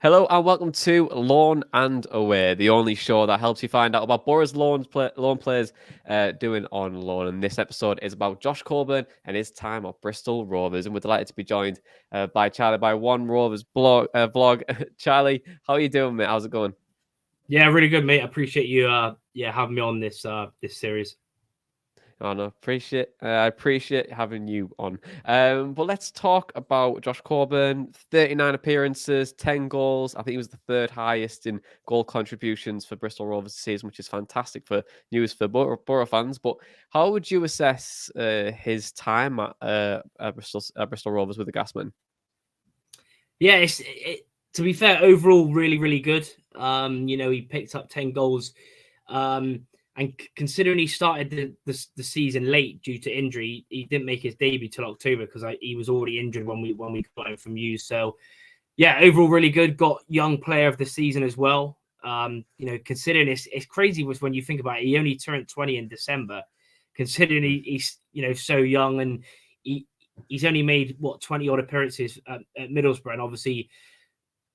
Hello and welcome to Lawn and Away, the only show that helps you find out about Boro's lawn players doing on loan. And this episode is about Josh Coburn and his time at Bristol Rovers. And we're delighted to be joined by Charlie by One Rovers vlog. Charlie, how are you doing, mate? How's it going? Yeah, really good, mate. I appreciate you having me on this series. Oh, no, I appreciate having you on. But let's talk about Josh Coburn. 39 appearances, 10 goals. I think he was the third highest in goal contributions for Bristol Rovers this season, which is fantastic for news for Boro fans. But how would you assess his time at Bristol Rovers with the Gasmen? Yeah, to be fair, overall, really, really good. He picked up 10 goals. And considering he started the season late due to injury, he didn't make his debut till October because he was already injured when we got him from you. So, yeah, overall really good. Got young player of the season as well. Considering it's crazy was when you think about it, he only turned 20 in December. Considering he's so young and he's only made 20 odd appearances at Middlesbrough, and obviously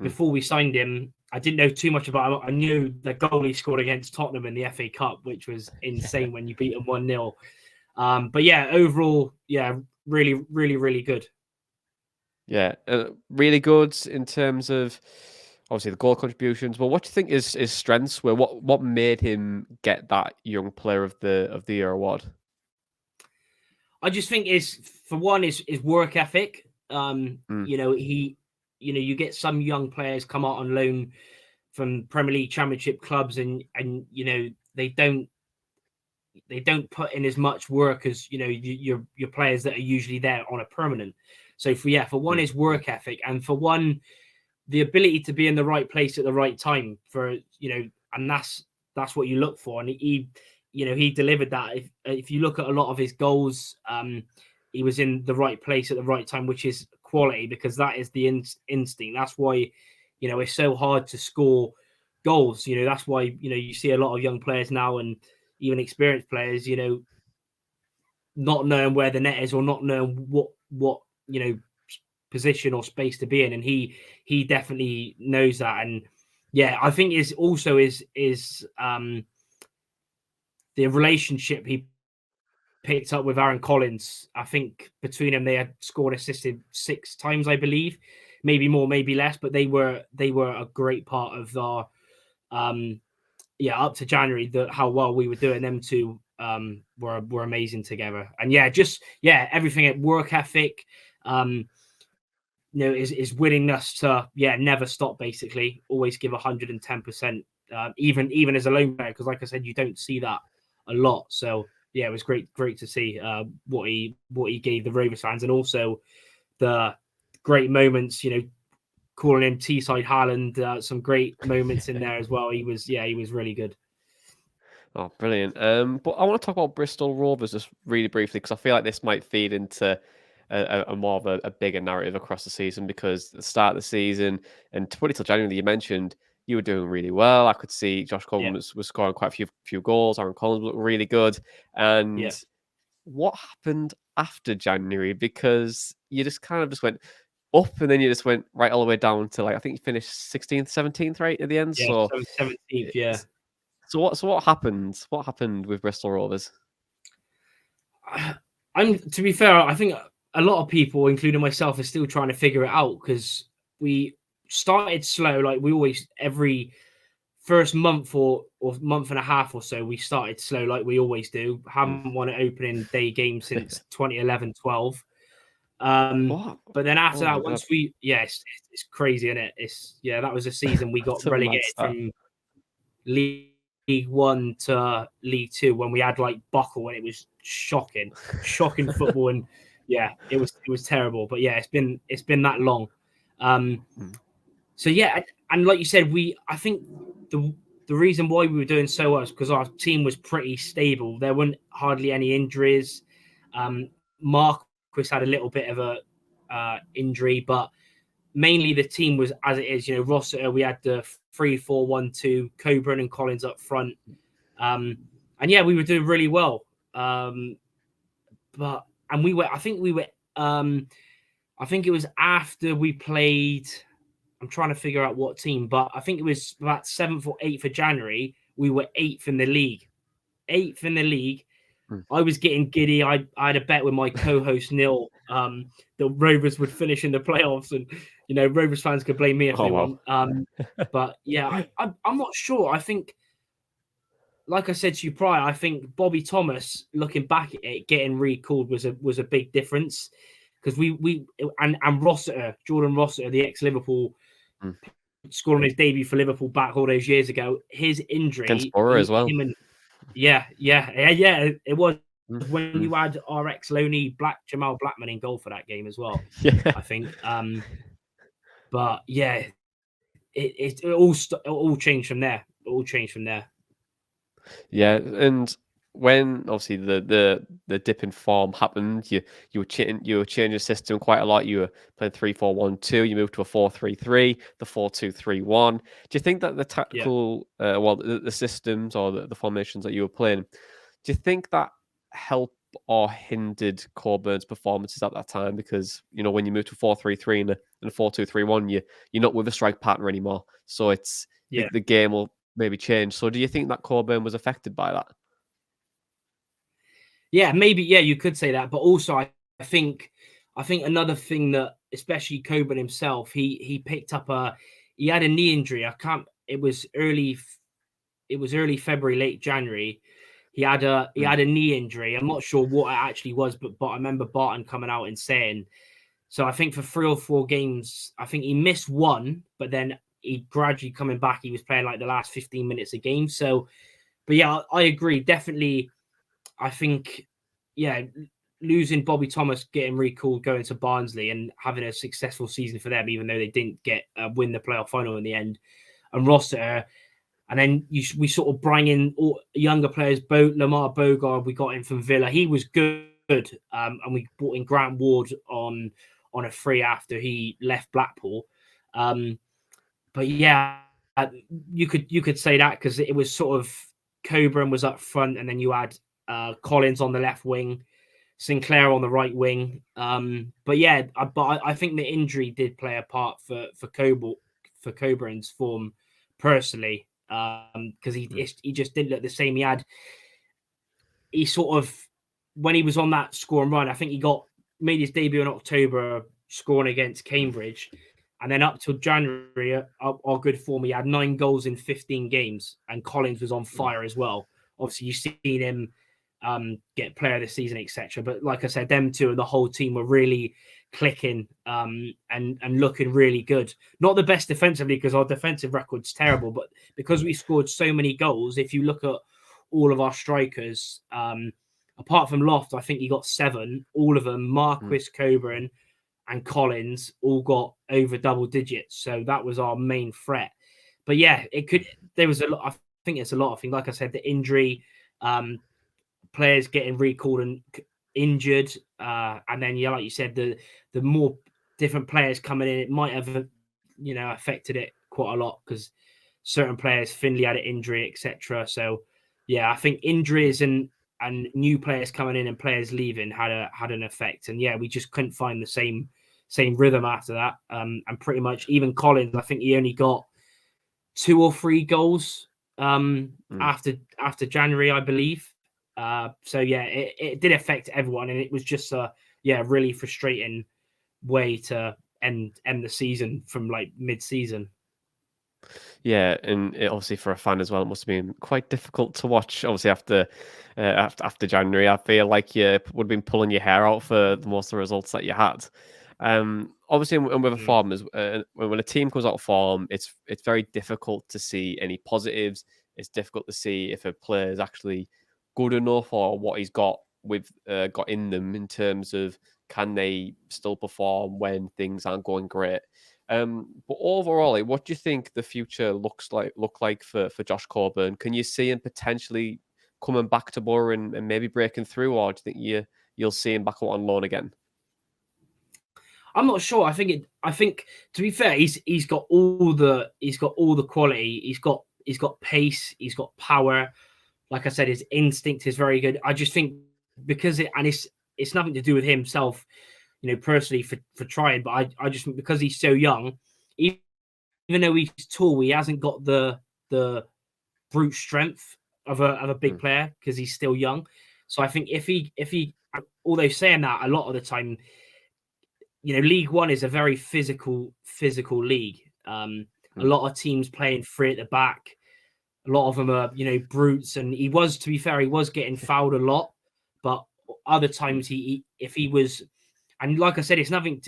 before we signed him, I didn't know too much about him. I knew the goal he scored against Tottenham in the FA Cup, which was insane when you beat them 1-0. But yeah, overall, yeah, really, really, really good. Yeah, really good in terms of obviously the goal contributions. But what do you think his strengths were? What made him get that Young Player of the Year award? I just think is for one is work ethic. You get some young players come out on loan from Premier League Championship clubs, and they don't put in as much work as your players that are usually there on a permanent. So for one is work ethic, and for one the ability to be in the right place at the right time and that's what you look for. And he delivered that. If you look at a lot of his goals, he was in the right place at the right time, which is quality, because that is the instinct. That's why it's so hard to score goals. That's why you see a lot of young players now, and even experienced players, not knowing where the net is, or not knowing what position or space to be in. And he definitely knows that. And yeah, I think is the relationship he picked up with Aaron Collins. I think between them they had scored assisted 6 times, I believe, maybe more, maybe less, but they were a great part of our up to January, how well we were doing. Them two were amazing together. And everything at work ethic, is willingness to never stop, basically always give 110%, even as a loan player, because like I said, you don't see that a lot. So yeah, it was great to see what he gave the Rovers fans, and also the great moments, calling him Teesside Haaland, some great moments in there as well. He was really good. Oh, brilliant. But I want to talk about Bristol Rovers just really briefly, because I feel like this might feed into a more of a bigger narrative across the season, because at the start of the season and to put it till January, you mentioned you were doing really well. I could see Josh Coburn was scoring quite a few goals. Aaron Collins looked really good. And what happened after January? Because you just kind of just went up, and then you just went right all the way down to, like, I think you finished 16th, 17th, right, at the end. Yeah, so 17th, yeah. So what happened? What happened with Bristol Rovers? To be fair, I think a lot of people, including myself, are still trying to figure it out, because we started slow. Like we always, every first month or month and a half or so, we started slow, like we always do. Haven't won an opening day game since 2011-12. But then after that, once it's crazy, isn't it? That was a season we got relegated from League 1 to League 2 when we had like Buckle, and it was shocking football. And it was terrible. But yeah, it's been that long. So yeah, and like you said, I think the reason why we were doing so well is because our team was pretty stable. There weren't hardly any injuries. Marquis had a little bit of a injury, but mainly the team was as it is. Rossiter, we had the 3-4-1-2, Coburn and Collins up front. And we were doing really well. I think it was after we played I'm trying to figure out what team, but I think it was about 7th or 8th of January. We were 8th in the league. 8th in the league. I was getting giddy. I had a bet with my co-host Neil the Rovers would finish in the playoffs, and Rovers fans could blame me if they want. But yeah, I'm not sure. I think, like I said to you prior, I think Bobby Thomas, looking back at it, getting recalled was a big difference, because and Rossiter, Jordan Rossiter, the ex-Liverpool, scoring his debut for Liverpool back all those years ago. His injury against Boro as well. Yeah, it was when you had our ex-Loney Jamal Blackman in goal for that game as well. Yeah. I think. But yeah, it all changed from there. It all changed from there. Yeah, and when obviously the dip in form happened, you were changing the system quite a lot. You were playing 3-4-1-2. You moved to a 4-3-3, the 4-2-3-1. Do you think that the tactical, the systems or the formations that you were playing, do you think that helped or hindered Coburn's performances at that time? Because when you move to 4-3-3 and a 4-2-3-1, you're not with a strike partner anymore, so it's the game will maybe change. So do you think that Coburn was affected by that? Yeah, maybe. Yeah, you could say that. But also, I think another thing that, especially Coburn himself, he picked up he had a knee injury. It was early February, late January. He had a knee injury. I'm not sure what it actually was, but I remember Barton coming out and saying. So I think for 3 or 4 games, I think he missed one, but then he gradually coming back. He was playing like the last 15 minutes a game. So, but yeah, I agree. Definitely, I think, losing Bobby Thomas, getting recalled, going to Barnsley and having a successful season for them, even though they didn't win the playoff final in the end, and Rossiter. And then we sort of bring in all younger players. Lamar Bogard, we got in from Villa. He was good. And we brought in Grant Ward on a free after he left Blackpool. But yeah, you could say that, because it was sort of Coburn was up front, and then you had Collins on the left wing, Sinclair on the right wing. But yeah, I think the injury did play a part for Coburn's form personally, because he just didn't look the same. He sort of, when he was on that scoring run, I think he made his debut in October, scoring against Cambridge, and then up till January, our good form, he had 9 goals in 15 games, and Collins was on fire as well. Obviously, you've seen him get player of the season, etc. But like I said, them two and the whole team were really clicking and looking really good. Not the best defensively, because our defensive record's terrible, but because we scored so many goals, if you look at all of our strikers, apart from Loft, I think he got 7. All of them, Marquis, Coburn, and Collins, all got over double digits. So that was our main threat. But yeah, there was a lot. I think it's a lot of things. Like I said, the injury, players getting recalled and injured, and then like you said, the more different players coming in, it might have affected it quite a lot, because certain players, Finley had an injury, etc. So yeah, I think injuries and new players coming in and players leaving had an effect. And yeah, we just couldn't find the same rhythm after that. And pretty much even Collins, I think he only got 2 or 3 goals after January, I believe. So yeah, it did affect everyone, and it was just a really frustrating way to end the season from like mid-season. Yeah, and obviously for a fan as well, it must have been quite difficult to watch. Obviously after January, I feel like you would have been pulling your hair out for the most of the results that you had. Obviously, and with a form, when a team comes out of form, it's very difficult to see any positives. It's difficult to see if a player is actually good enough, or what he's got in them in terms of, can they still perform when things aren't going great. But overall, what do you think the future look like for Josh Coburn? Can you see him potentially coming back to Boro and maybe breaking through, or do you think you'll see him back out on loan again? I'm not sure. I think to be fair, he's got all the quality. He's got pace. He's got power. Like I said, his instinct is very good. I just think because it's nothing to do with himself, personally for trying. But I just think because he's so young, even though he's tall, he hasn't got the brute strength of a big player because he's still young. So I think if he, although saying that, a lot of the time, League One is a very physical league. A lot of teams playing free at the back. A lot of them are, brutes. And he was, to be fair, he was getting fouled a lot. But other times, if he was, and like I said, it's nothing.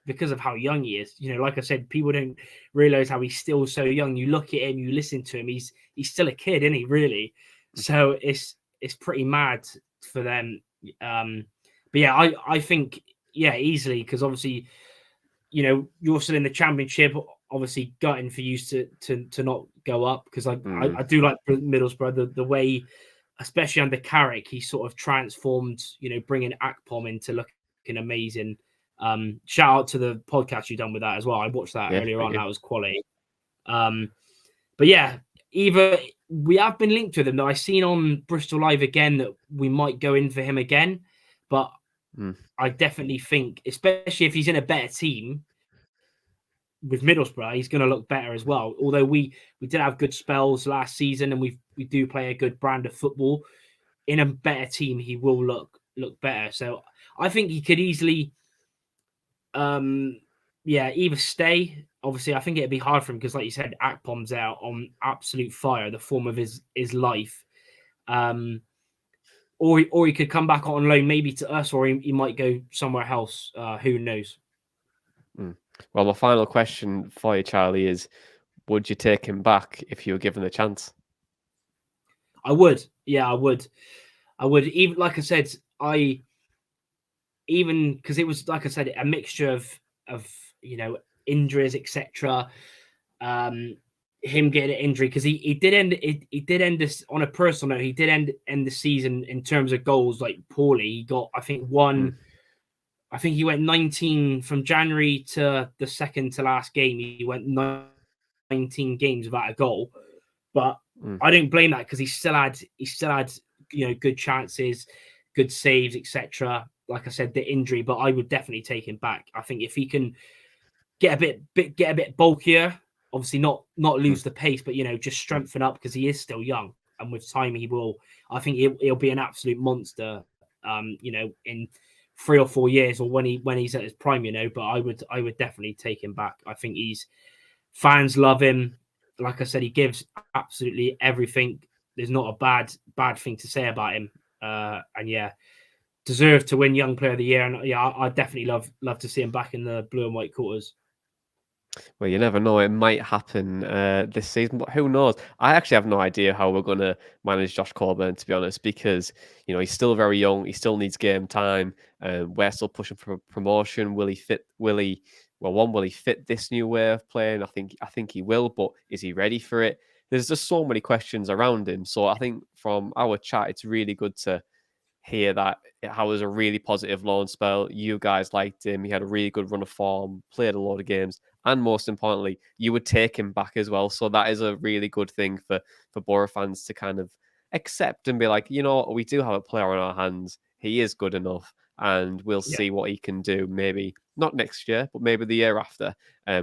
Because of how young he is. Like I said, people don't realize how he's still so young. You look at him, you listen to him. He's still a kid, isn't he? Really. So it's pretty mad for them. But yeah, I think easily, because obviously, you're still in the Championship. Obviously, gutting for you to not go up, because I do like Middlesbrough, the way, especially under Carrick, he sort of transformed. Bringing Akpom into looking amazing. Shout out to the podcast you've done with that as well. I watched that earlier on. That was quality. But yeah, either we have been linked with him. Though I seen on Bristol Live again that we might go in for him again, but I definitely think, especially if he's in a better team with Middlesbrough, he's going to look better as well. Although we did have good spells last season, and we do play a good brand of football. In a better team, he will look better. So I think he could easily, either stay. Obviously, I think it'd be hard for him because, like you said, Akpom's out on absolute fire, the form of his life. Or he could come back on loan, maybe to us, or he might go somewhere else. Who knows? Well, my final question for you, Charlie, is: would you take him back if you were given the chance? I would. Yeah, I would. Even like I said, because it was, like I said, a mixture of injuries, etc. Him getting an injury, because he did end this on a personal note. He did end the season in terms of goals like poorly. He got, I think, I think he went 19 from January to the second to last game. He went 19 games without a goal, but I don't blame that, because he still had good chances, good saves, etc. Like I said, the injury, but I would definitely take him back. I think if he can get a bit bulkier, obviously not lose the pace, but just strengthen up, because he is still young, and with time he will. I think he'll be an absolute monster. In 3 or 4 years, or when he's at his prime. But I would definitely take him back. I think fans love him. Like I said, he gives absolutely everything. There's not a bad thing to say about him. And yeah, deserved to win Young Player of the Year. And yeah, I definitely love to see him back in the blue and white quarters. Well, you never know. It might happen this season, but who knows? I actually have no idea how we're going to manage Josh Coburn, to be honest, because he's still very young. He still needs game time. We're still pushing for promotion. Will he fit? Will he fit this new way of playing? I think he will, but is he ready for it? There's just so many questions around him. So I think from our chat, it's really good to hear that it was a really positive loan spell. You guys liked him. He had a really good run of form, played a lot of games, and most importantly, you would take him back as well. So that is a really good thing for Boro fans to kind of accept and be like, we do have a player on our hands. He is good enough, and we'll see what he can do. Maybe not next year, but maybe the year after,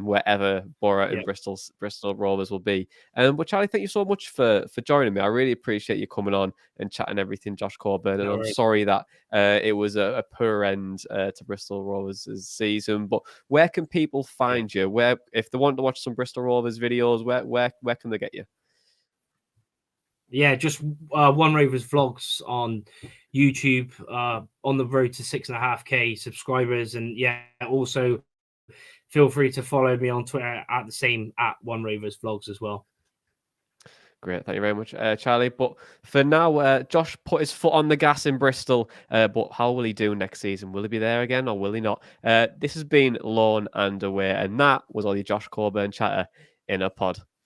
wherever Boro and Bristol Rovers will be. But Charlie, thank you so much for joining me. I really appreciate you coming on and chatting everything Josh Coburn. And I'm sorry that it was a poor end to Bristol Rovers' season. But where can people find you? Where, if they want to watch some Bristol Rovers videos, where can they get you? Yeah, just One Rovers vlogs on YouTube, on the road to 6.5K subscribers. And yeah, also feel free to follow me on Twitter at the same One Rovers vlogs as well. Great, thank you very much, Charlie. But for now, Josh put his foot on the gas in Bristol. But how will he do next season? Will he be there again or will he not? This has been Loan and Away, and that was all your Josh Coburn chatter in a pod.